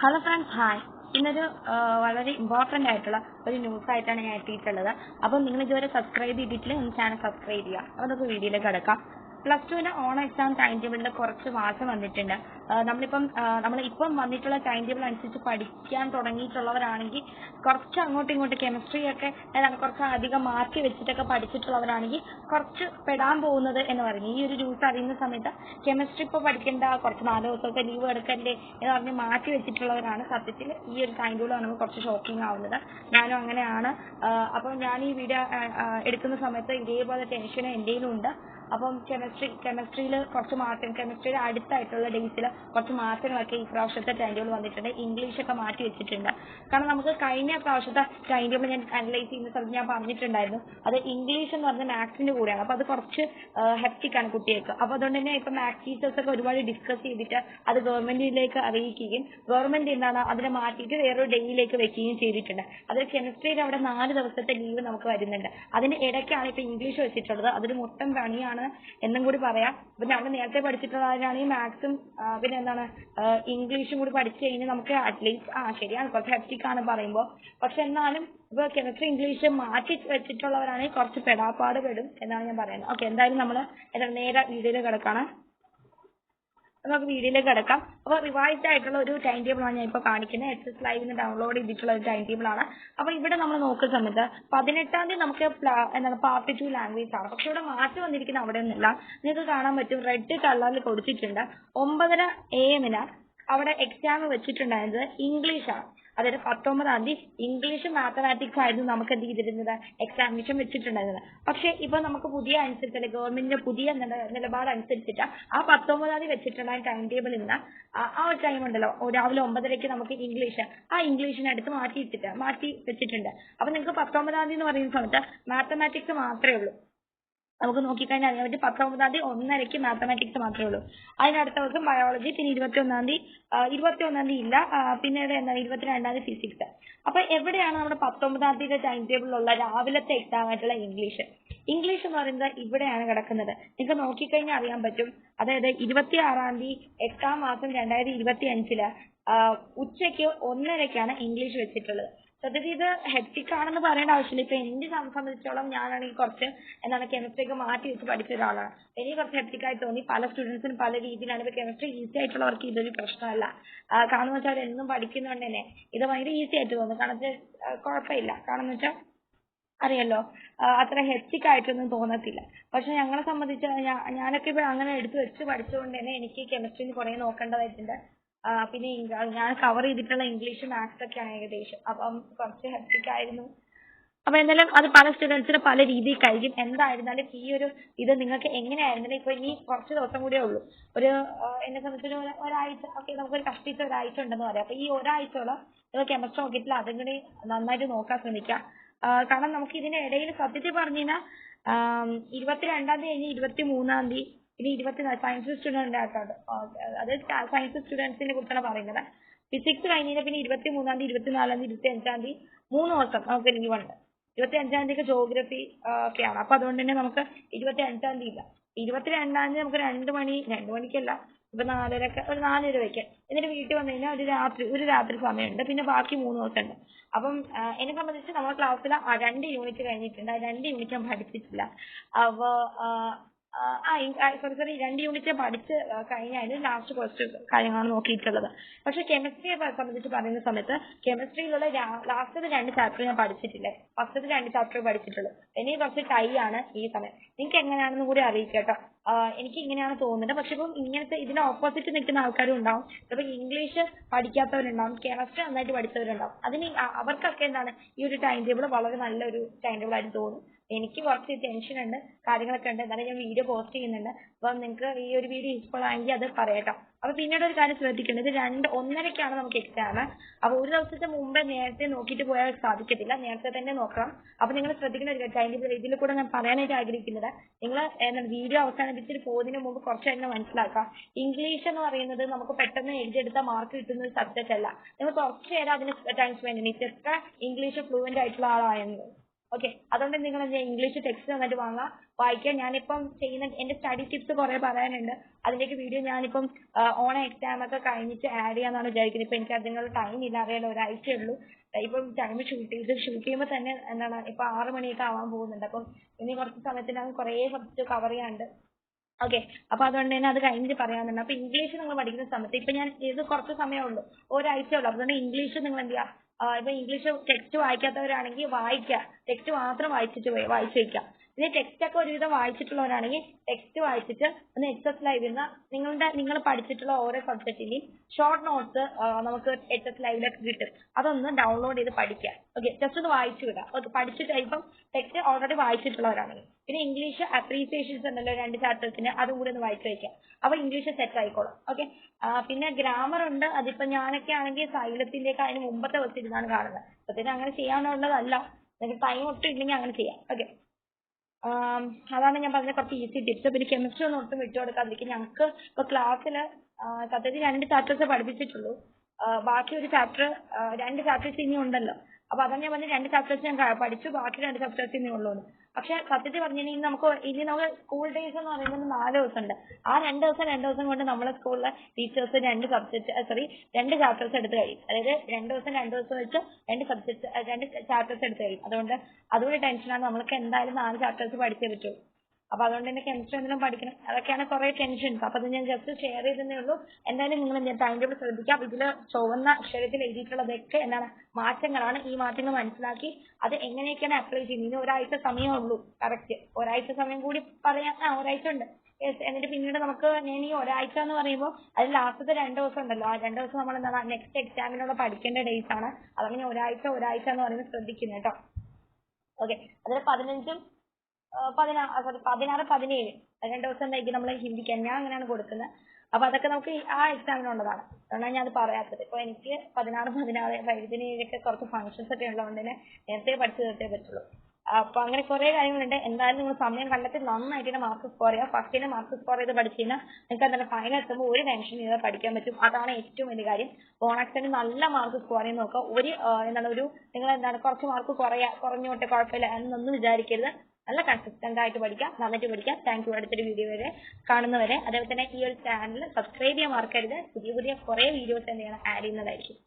Hello friends, hi. ഇന്നൊരു വളരെ important ആയിട്ടുള്ള ഒരു ന്യൂസായിട്ടാണ് ഞാൻ എത്തിയിട്ടുള്ളത്. അപ്പം നിങ്ങൾ ഇതുവരെ സബ്സ്ക്രൈബ് ചെയ്തിട്ടില്ല, ഒന്ന് ചാനൽ സബ്സ്ക്രൈബ് ചെയ്യുക. അപ്പോൾ നമുക്ക് വീഡിയോയിലേക്ക് കിടക്കാം. +2 ഓണം എക്സാം ടൈം ടേബിളിൽ കുറച്ച് മാറ്റം വന്നിട്ടുണ്ട്. നമ്മളിപ്പം വന്നിട്ടുള്ള ടൈം ടേബിൾ അനുസരിച്ച് പഠിക്കാൻ തുടങ്ങിയിട്ടുള്ളവരാണെങ്കിൽ കുറച്ച് അങ്ങോട്ടും ഇങ്ങോട്ടും കെമിസ്ട്രിയൊക്കെ കുറച്ച് അധികം മാറ്റി വെച്ചിട്ടൊക്കെ പഠിച്ചിട്ടുള്ളവരാണെങ്കിൽ കുറച്ച് പെടാൻ പോകുന്നത് എന്ന് പറഞ്ഞു. ഈ ഒരു ന്യൂസ് അറിയുന്ന സമയത്ത് കെമിസ്ട്രി ഇപ്പോൾ പഠിക്കേണ്ട, കുറച്ച് 4 ദിവസമൊക്കെ ലീവ് എടുക്കണ്ടേ എന്ന് പറഞ്ഞ് മാറ്റി വെച്ചിട്ടുള്ളവരാണ് സത്യത്തിൽ ഈ ഒരു ടൈം ടേബിൾ നമുക്ക് കുറച്ച് ഷോക്കിംഗ് ആവുന്നത്. ഞാനും അങ്ങനെയാണ്. അപ്പോൾ ഞാൻ ഈ വീഡിയോ എടുക്കുന്ന സമയത്ത് ഇതേപോലെ ടെൻഷൻ എൻ്റെയിലും ഉണ്ട്. അപ്പം കെമിസ്ട്രിയിൽ കുറച്ച് മാറ്റം, കെമിസ്ട്രിയുടെ അടുത്തായിട്ടുള്ള ഡേയ്സിൽ കുറച്ച് മാറ്റങ്ങളൊക്കെ ഈ പ്രാവശ്യത്തെ ടൈം ടേബിൾ വന്നിട്ടുണ്ട്. ഇംഗ്ലീഷൊക്കെ മാറ്റി വെച്ചിട്ടുണ്ട്. കാരണം നമുക്ക് കഴിഞ്ഞ പ്രാവശ്യത്തെ ടൈം ടേബിൾ ഞാൻ അനലൈസ് ചെയ്യുന്ന സമയത്ത് ഞാൻ പറഞ്ഞിട്ടുണ്ടായിരുന്നു, അത് ഇംഗ്ലീഷ് എന്ന് പറഞ്ഞ മാത്സിൻ്റെ കൂടെയാണ്. അപ്പോൾ അത് കുറച്ച് ഹെക്റ്റിക്കാണ് കുട്ടികൾക്ക്. അപ്പോൾ അതുകൊണ്ട് തന്നെ ഇപ്പം മാത്സ് ടീച്ചേഴ്സൊക്കെ ഒരുപാട് ഡിസ്കസ് ചെയ്തിട്ട് അത് ഗവൺമെൻറ്റിലേക്ക് അറിയിക്കുകയും ഗവൺമെൻറ് എന്താണ് അതിനെ മാറ്റിയിട്ട് വേറൊരു ഡേയിലേക്ക് വെക്കുകയും ചെയ്തിട്ടുണ്ട്. അതിൽ കെമിസ്ട്രിയിൽ അവിടെ 4 ദിവസത്തെ ലീവ് നമുക്ക് വരുന്നുണ്ട്. അതിന് ഇടയ്ക്കാണ് ഇപ്പോൾ ഇംഗ്ലീഷ് വെച്ചിട്ടുള്ളത്. അതൊരു മൊത്തം പണിയാണ് എന്നും കൂടി പറയാം. അപ്പം നമ്മൾ നേരത്തെ പഠിച്ചിട്ടുള്ളവരാണെങ്കിൽ മാത്സും പിന്നെ എന്താണ് ഇംഗ്ലീഷും കൂടി പഠിച്ചു കഴിഞ്ഞാൽ നമുക്ക് അറ്റ്ലീസ്റ്റ് ശരിയാണ് കുറച്ച് ഹെക്റ്റിക്കാണ് പറയുമ്പോൾ, പക്ഷെ എന്നാലും ഇപ്പോൾ കെമിസ്ട്രി ഇംഗ്ലീഷ് മാറ്റി വെച്ചിട്ടുള്ളവരാണെങ്കിൽ കുറച്ച് പെടാപ്പാട് പെടും എന്നാണ് ഞാൻ പറയുന്നത്. ഓക്കെ, എന്തായാലും നമ്മൾ നേരെ വീഡിയോയിൽ കിടക്കാണ്. നമുക്ക് വീഡിയോയിലേക്ക് കിടക്കാം. അപ്പോൾ റിവൈസ്ഡ് ആയിട്ടുള്ള ഒരു ടൈം ടേബിളാണ് ഞാൻ ഇപ്പോൾ കാണിക്കുന്നത്. SS ലൈവിൽ ഡൗൺലോഡ് ചെയ്തിട്ടുള്ള ഒരു ടൈം ടേബിളാണ്. അപ്പോൾ ഇവിടെ നമ്മൾ നോക്കുന്ന സമയത്ത് 18-ാം തീയതി നമുക്ക് പാർട്ട് 2 ലാംഗ്വേജ് ആണ്. പക്ഷെ ഇവിടെ മാറ്റി വന്നിരിക്കുന്ന അവിടെ ഒന്നുമില്ല. നിങ്ങൾക്ക് കാണാൻ പറ്റും, റെഡ് കളറിൽ കൊടുത്തിട്ടുണ്ട്. 9:30 AM അവിടെ എക്സാം വെച്ചിട്ടുണ്ടായിരുന്നത് ഇംഗ്ലീഷാണ്. അതായത് 19-ാം തീയതി ഇംഗ്ലീഷ് മാത്തമാറ്റിക്സ് ആയിരുന്നു നമുക്ക് എന്ത് ചെയ്തിരുന്നത്, എക്സാമിനേഷൻ വെച്ചിട്ടുണ്ടായിരുന്നത്. പക്ഷേ ഇപ്പോൾ നമുക്ക് പുതിയ അനുസരിച്ചല്ലേ, ഗവൺമെന്റിന്റെ പുതിയ നിലപാട് അനുസരിച്ചിട്ട് ആ 19-ാം തീയതി വെച്ചിട്ടുള്ള ടൈം ടേബിൾ ഇന്ന് ആ ഒരു ടൈം ഉണ്ടല്ലോ, രാവിലെ 9:30 നമുക്ക് ഇംഗ്ലീഷ്, ആ ഇംഗ്ലീഷിനെ അടുത്ത് മാറ്റി വെച്ചിട്ടുണ്ട്. അപ്പോൾ നിങ്ങൾക്ക് 19-ാം തീയതി എന്ന് പറയുന്ന സമയത്ത് മാത്തമാറ്റിക്സ് മാത്രമേ ഉള്ളൂ. നമുക്ക് നോക്കിക്കഴിഞ്ഞാൽ അറിയാൻ പറ്റും 19-ാം തീയതി 1:30 മാത്തമാറ്റിക്സ് മാത്രമേ ഉള്ളൂ. അതിനടുത്ത ദിവസം ബയോളജി, പിന്നെ 21-ാം തീയതി ഇല്ല, പിന്നെ 22-ാം തീയതി ഫിസിക്സ്. അപ്പോൾ എവിടെയാണ് നമ്മുടെ 19-ാം തീയതി ടൈം ടേബിളിലുള്ള രാവിലത്തെ എക്സാം ആയിട്ടുള്ള ഇംഗ്ലീഷ് എന്ന് പറയുന്നത് ഇവിടെയാണ് കിടക്കുന്നത്. നിങ്ങൾക്ക് നോക്കിക്കഴിഞ്ഞാൽ അറിയാൻ പറ്റും. അതായത് 26-ാം തീയതി 8-ാം മാസം 2025 ഉച്ചയ്ക്ക് 1:30 ഇംഗ്ലീഷ് വെച്ചിട്ടുള്ളത്. സത്യത്തിൽ ഇത് ഹെക്റ്റിക് ആണെന്ന് പറയേണ്ട ആവശ്യമില്ല. ഇപ്പൊ എന്നെ സംബന്ധിച്ചോളം ഞാനാണെങ്കിൽ കുറച്ച് കെമിസ്ട്രി ഒക്കെ മാറ്റി വെച്ച് പഠിച്ച ഒരാളാണ്. എനിക്ക് കുറച്ച് ഹെക്റ്റിക് ആയി തോന്നി. പല സ്റ്റുഡൻസിനും പല രീതിയിലാണ്. ഇപ്പൊ കെമിസ്ട്രി ഈസി ആയിട്ടുള്ളവർക്ക് ഇതൊരു പ്രശ്നമല്ല. കാരണം വെച്ചാൽ അവരെന്നും പഠിക്കുന്നതുകൊണ്ട് തന്നെ ഇത് ഭയങ്കര ഈസി ആയിട്ട് തോന്നും. കാരണം കുഴപ്പമില്ല. കാരണം വെച്ചാൽ അറിയാലോ, അത്ര ഹെക്റ്റിക് ആയിട്ടൊന്നും തോന്നത്തില്ല. പക്ഷെ ഞങ്ങളെ സംബന്ധിച്ച് ഞാനൊക്കെ ഇപ്പോൾ അങ്ങനെ എടുത്ത് വെച്ച് പഠിച്ചുകൊണ്ട് തന്നെ എനിക്ക് കെമിസ്ട്രിയിൽ കുറേ നോക്കേണ്ടതായിട്ടുണ്ട്. പിന്നെ ഞാൻ കവർ ചെയ്തിട്ടുള്ള ഇംഗ്ലീഷ് മാത്സ് ഒക്കെയാണ് ഏകദേശം. അപ്പം കുറച്ച് ഹെക്റ്റിക് ആയിരുന്നു. അപ്പോൾ എന്തായാലും അത് പല സ്റ്റുഡൻസിന് പല രീതിയിൽ കഴിയും. എന്തായിരുന്നാലും ഈ ഒരു ഇത് നിങ്ങൾക്ക് എങ്ങനെയായിരുന്നാലും ഇപ്പോൾ ഇനി കുറച്ച് ദിവസം കൂടിയേ ഉള്ളൂ. എന്നെ സംബന്ധിച്ചൊരു ഒരാഴ്ച, ഓക്കെ, നമുക്കൊരു കഷ്ടിച്ച ഒരാഴ്ച ഉണ്ടെന്ന് പറയാം. അപ്പോൾ ഈ ഒരാഴ്ചയോളം നിങ്ങൾ കെമിസ്ട്രി നോക്കിയിട്ടില്ല, അതും കൂടി നന്നായിട്ട് നോക്കാൻ ശ്രമിക്കാം. കാരണം നമുക്ക് ഇതിൻ്റെ ഇടയിൽ സത്യത്തിൽ പറഞ്ഞു കഴിഞ്ഞാൽ 22-ാം തീയതി കഴിഞ്ഞ് 23-ാം തീയതി പിന്നെ 24 സയൻസ് സ്റ്റുഡൻറ് ആയിട്ടാണ്, അത് സയൻസ് സ്റ്റുഡൻസിനെ കുറിച്ചാണ് പറയുന്നത്. ഫിസിക്സ് കഴിഞ്ഞാൽ പിന്നെ 23-ാം തീയതി 24-ാം തീയതി 25-ാം തീയതി 3 ദിവസം നമുക്ക് ലീവ് ഉണ്ട്. 25-ാം തീയതി ജോഗ്രഫി ഒക്കെയാണ്. അപ്പോൾ അതുകൊണ്ട് തന്നെ നമുക്ക് 25-ാം തീയതി ഇല്ല. 22-ാം തീയതി നമുക്ക് 2 മണിക്കല്ല, ഇപ്പൊ 4:30 ഒരു 4:30 വയ്ക്കാം. എന്നിട്ട് വീട്ടിൽ വന്നു കഴിഞ്ഞാൽ ഒരു രാത്രി സമയമുണ്ട്. പിന്നെ ബാക്കി 3 ദിവസം ഉണ്ട്. അപ്പം എന്നെ സംബന്ധിച്ച് നമ്മുടെ ക്ലാസ്സിൽ 2 യൂണിറ്റ് കഴിഞ്ഞിട്ടുണ്ട്. 2 യൂണിറ്റ് ഞാൻ പഠിച്ചിട്ടില്ല. അപ്പോൾ സോറി 2 യൂണിറ്റ് പഠിച്ച് കഴിഞ്ഞാൽ ലാസ്റ്റ് കുറച്ച് കാര്യങ്ങളാണ് നോക്കിയിട്ടുള്ളത്. പക്ഷെ കെമിസ്ട്രിയെ സംബന്ധിച്ച് പറയുന്ന സമയത്ത് കെമിസ്ട്രിയിലുള്ള ലാസ്റ്റത്തെ 2 ചാപ്റ്റർ ഞാൻ പഠിച്ചിട്ടില്ല. ഫസ്റ്റത്തെ 2 ചാപ്റ്റർ പഠിച്ചിട്ടുള്ളൂ. ഇനി കുറച്ച് ടൈ ആണ് ഈ സമയം. നിങ്ങൾക്ക് എങ്ങനെയാണെന്നും കൂടി അറിയിക്കുക കേട്ടോ. എനിക്ക് ഇങ്ങനെയാണ് തോന്നുന്നത്. പക്ഷെ ഇപ്പം ഇങ്ങനത്തെ ഇതിന് ഓപ്പോസിറ്റ് നിൽക്കുന്ന ആൾക്കാരും ഉണ്ടാവും. ചിലപ്പോൾ ഇംഗ്ലീഷ് പഠിക്കാത്തവരുണ്ടാവും, കെമിസ്ട്രി നന്നായിട്ട് പഠിച്ചവരുണ്ടാവും. അവർക്കൊക്കെ എന്താണ് ഈ ഒരു ടൈം ടേബിൾ വളരെ നല്ലൊരു ടൈം ടേബിൾ ആയിട്ട് തോന്നും. എനിക്ക് കുറച്ച് ടെൻഷൻ ഉണ്ട്, കാര്യങ്ങളൊക്കെ ഉണ്ട്. എന്നാലും ഞാൻ വീഡിയോ പോസ്റ്റ് ചെയ്യുന്നുണ്ട്. അപ്പം നിങ്ങൾക്ക് ഈ ഒരു വീഡിയോ യൂസ്ഫുൾ ആയെങ്കിൽ അത് പറയാട്ടോ. അപ്പോൾ പിന്നീട് ഒരു കാര്യം ശ്രദ്ധിക്കേണ്ടത്, 1:30 നമുക്ക് എക്സാം. അപ്പോൾ ഒരു ദിവസത്തെ മുമ്പേ നേരത്തെ നോക്കിയിട്ട് പോയാൽ സാധിക്കത്തില്ല, നേരത്തെ തന്നെ നോക്കണം. അപ്പോൾ നിങ്ങൾ ശ്രദ്ധിക്കേണ്ട ഒരു ടൈം ടേബിൾ ഇതിൽ കൂടെ ഞാൻ പറയാനായിട്ട് ആഗ്രഹിക്കുന്നത്, നിങ്ങൾ വീഡിയോ അവസാനിപ്പിച്ചിട്ട് പോകുന്നതിന് മുമ്പ് കുറച്ച് തന്നെ മനസ്സിലാക്കാം. ഇംഗ്ലീഷ് എന്ന് പറയുന്നത് നമുക്ക് പെട്ടെന്ന് എഴുതിയെടുത്താൽ മാർക്ക് കിട്ടുന്ന ഒരു സബ്ജക്റ്റ് അല്ല. നിങ്ങൾ കുറച്ച് നേരം അതിന് ടൈം സ്പെൻഡ് ചെയ്യണം. എത്ര ഇംഗ്ലീഷ് ഫ്ലുവൻ്റ് ആയിട്ടുള്ള ആളായെന്ന് ഓക്കെ, അതുകൊണ്ട് നിങ്ങൾ ഇംഗ്ലീഷ് ടെക്സ്റ്റ് വന്നിട്ട് വായിക്കുക. ഞാനിപ്പം ചെയ്യുന്ന എൻ്റെ സ്റ്റഡി ടിപ്സ് കുറേ പറയാനുണ്ട്. അതിൻ്റെയൊക്കെ വീഡിയോ ഞാനിപ്പം ഓണം എക്സാം ഒക്കെ കഴിഞ്ഞിട്ട് ആഡ് ചെയ്യാമെന്നാണ് വിചാരിക്കുന്നത്. ഇപ്പം എനിക്ക് അതിനുള്ള ടൈം ഇല്ല, അറിയാലോ, ഒരാഴ്ചയേ ഉള്ളൂ. ഇപ്പം ടൈം ഷൂട്ട് ചെയ്യുമ്പോൾ തന്നെ എന്താണ് ഇപ്പം 6 മണിയൊക്കെ ആവാൻ പോകുന്നുണ്ട്. അപ്പം ഇനി കുറച്ച് സമയത്തിനകം കുറേ സബ്ജക്റ്റ് കവർ ചെയ്യാനുണ്ട്. ഓക്കെ, അപ്പൊ അതുകൊണ്ട് തന്നെ അത് കഴിഞ്ഞിട്ട് പറയാമെന്നുണ്ട്. അപ്പൊ ഇംഗ്ലീഷ് നിങ്ങൾ പഠിക്കുന്ന സമയത്ത് ഇപ്പൊ ഞാൻ ഇത് കുറച്ച് സമയമേ ഉള്ളൂ, ഒരാഴ്ചയേ ഉള്ളൂ. അതുകൊണ്ട് ഇംഗ്ലീഷ് നിങ്ങൾ എന്ത് ചെയ്യുക, ഇപ്പൊ ഇംഗ്ലീഷ് ടെക്സ്റ്റ് വായിക്കാത്തവരാണെങ്കിൽ വായിക്കുക, ടെക്സ്റ്റ് മാത്രം വായിച്ചു വെക്കുക. ഇനി ടെക്സ്റ്റ് ഒക്കെ ഒരുവിധം വായിച്ചിട്ടുള്ളവരാണെങ്കിൽ ടെക്സ്റ്റ് വായിച്ചിട്ട് ഒന്ന് എച്ച് ലൈവിൽ നിന്ന് നിങ്ങൾ പഠിച്ചിട്ടുള്ള ഓരോ സബ്ജക്റ്റിന്റെയും ഷോർട്ട് നോട്ട്സ് നമുക്ക് എച്ച് ലൈവിലൊക്കെ കിട്ടും. അതൊന്ന് ഡൗൺലോഡ് ചെയ്ത് പഠിക്കുക. ഓക്കെ, ജസ്റ്റ് ഒന്ന് വായിച്ചു വിടുക. ഓക്കെ, പഠിച്ചിട്ട് ഇപ്പം ടെക്സ്റ്റ് ഓൾറെഡി വായിച്ചിട്ടുള്ളവരാണെങ്കിൽ പിന്നെ ഇംഗ്ലീഷ് അപ്രീസിയേഷൻസ് ഉണ്ടല്ലോ 2 ചാപ്റ്റേഴ്സിന്, അതും കൂടി ഒന്ന് വായിച്ചു വയ്ക്കുക. അപ്പൊ ഇംഗ്ലീഷ് സെറ്റ് ആയിക്കോളും. ഓക്കെ, പിന്നെ ഗ്രാമർ ഉണ്ട്. അതിപ്പോ ഞാനൊക്കെ ആണെങ്കിൽ സൈലത്തിന്റെയൊക്കെ അതിന് മുമ്പത്തെ ദിവസം ഇരുന്നാണ് കാണുന്നത്. അപ്പത്തേനും അങ്ങനെ ചെയ്യാനുള്ളതല്ല, നിങ്ങൾക്ക് ടൈം ഒട്ടും ഇല്ലെങ്കിൽ അങ്ങനെ ചെയ്യാം. ഓക്കെ, അതാണ് ഞാൻ പറഞ്ഞ കുറച്ച് ഈസി ടിപ്സ്. പിന്നെ കെമിസ്ട്രി ഒന്നും ഒട്ടും വിട്ടുകൊടുക്കാതിരിക്കും. ഞങ്ങൾക്ക് ഇപ്പൊ ക്ലാസ്സിൽ സത്യത്തിൽ 2 ചാപ്റ്റേഴ്സ് പഠിപ്പിച്ചിട്ടുള്ളൂ. ബാക്കി ഒരു ചാപ്റ്റർ 2 ചാപ്റ്റേഴ്സ് ഇനി ഉണ്ടല്ലോ. അപ്പൊ അതാണ് ഞാൻ പറഞ്ഞ 2 ചാപ്റ്റേഴ്സ് ഞാൻ പഠിച്ചു, ബാക്കി 2 ചാപ്റ്റേഴ്സ് ഇനി ഉള്ളൂ. പക്ഷെ സത്യത്തിൽ പറഞ്ഞിട്ടുണ്ടെങ്കിൽ നമുക്ക് സ്കൂൾ ഡേയ്സ് എന്ന് പറയുന്നത് 4 ദിവസം ഉണ്ട്. ആ 2 ദിവസം കൊണ്ട് നമ്മളെ സ്കൂളിലെ ടീച്ചേഴ്സ് 2 ചാപ്റ്റേഴ്സ് എടുത്ത് കഴിയും. അതായത് 2 ദിവസം വെച്ച് 2 ചാപ്റ്റേഴ്സ് എടുത്ത് കഴിയും. അതുകൊണ്ട് അതുകൂടി ടെൻഷനാണ്. നമ്മൾക്ക് എന്തായാലും 4 ചാപ്റ്റേഴ്സ് പഠിച്ചേ പറ്റൂ. അപ്പൊ അതുകൊണ്ട് തന്നെ കെമിസ്ട്രി എന്തെങ്കിലും പഠിക്കണം. അതൊക്കെയാണ് കുറെ ടെൻഷൻസ്. അപ്പൊ അത് ഞാൻ ജസ്റ്റ് ഷെയർ ചെയ്തതേ ഉള്ളൂ. എന്തായാലും നിങ്ങൾ ടൈം ടേബിൾ ശ്രദ്ധിക്കാം. ഇതിൽ ചുവന്ന അക്ഷരത്തിൽ എഴുതിയിട്ടുള്ളതൊക്കെ എന്താണ് മാറ്റങ്ങളാണ്. ഈ മാറ്റങ്ങൾ മനസ്സിലാക്കി അത് എങ്ങനെയൊക്കെയാണ് അപ്ലൈ ചെയ്യുന്നത്. ഇനി ഒരാഴ്ച സമയമേ ഉള്ളൂ. കറക്റ്റ് ഒരാഴ്ച സമയം കൂടി പറയാം. ഒരാഴ്ച ഉണ്ട്. എന്നിട്ട് പിന്നീട് നമുക്ക് ഞാൻ ഈ ഒരാഴ്ച എന്ന് പറയുമ്പോൾ അതിൽ ലാസ്റ്റത്തെ 2 ദിവസം ഉണ്ടല്ലോ, ആ 2 ദിവസം നമ്മൾ എന്താണ് നെക്സ്റ്റ് എക്സാമിനുള്ള പഠിക്കേണ്ട ഡേയ്സ് ആണ്. അതങ്ങനെ ഒരാഴ്ച എന്ന് പറയുന്നത് ശ്രദ്ധിക്കുന്നത് കേട്ടോ. ഓക്കെ, അതിൽ 15 16 17 2 ദിവസം എന്തായിരിക്കും നമ്മൾ ഹിന്ദിക്ക് ഞാൻ അങ്ങനെയാണ് കൊടുക്കുന്നത്. അപ്പൊ അതൊക്കെ നമുക്ക് ആ എക്സാമിനുള്ളതാണ്. അതുകൊണ്ടാണ് ഞാൻ അത് പറയാത്തത്. ഇപ്പൊ എനിക്ക് 16 17 കുറച്ച് ഫംഗ്ഷൻസ് ഒക്കെ ഉള്ളതുകൊണ്ട് തന്നെ നേരത്തെ പഠിച്ചു തീർത്തേ പറ്റുള്ളൂ. അപ്പൊ അങ്ങനെ കുറെ കാര്യങ്ങളുണ്ട്. എന്തായാലും നിങ്ങൾ സമയം കണ്ടെത്തി നന്നായിട്ട് മാർക്ക് സ്കോർ ചെയ്യുക. ഫസ്റ്റിന് മാർക്ക് സ്കോർ ചെയ്ത് പഠിച്ചു കഴിഞ്ഞാൽ നിങ്ങൾക്ക് എന്തായാലും ഫൈനൽ എത്തുമ്പോൾ ഒരു ടെൻഷൻ ചെയ്താൽ പഠിക്കാൻ പറ്റും. അതാണ് ഏറ്റവും വലിയ കാര്യം. ഓണാക്സിന് നല്ല മാർക്ക് സ്കോർ ചെയ്ത് നോക്കുക. നിങ്ങൾ കുറച്ച് മാർക്ക് കുറഞ്ഞോട്ടെ കുഴപ്പമില്ല എന്നൊന്നും വിചാരിക്കരുത്. നല്ല കൺസിസ്റ്റന്റ് ആയിട്ട് പഠിക്കുക, നന്നായിട്ട് പഠിക്കുക. Thank you. അടുത്തൊരു വീഡിയോ വരെ കാണുന്നവരെ. അതേപോലെ തന്നെ ഈ ഒരു ചാനൽ സബ്സ്ക്രൈബ് ചെയ്യാൻ മറക്കരുത്. പുതിയ കുറേ വീഡിയോസ് എന്ത് ചെയ്യണം, ആഡ് ചെയ്യുന്നതായിരിക്കും.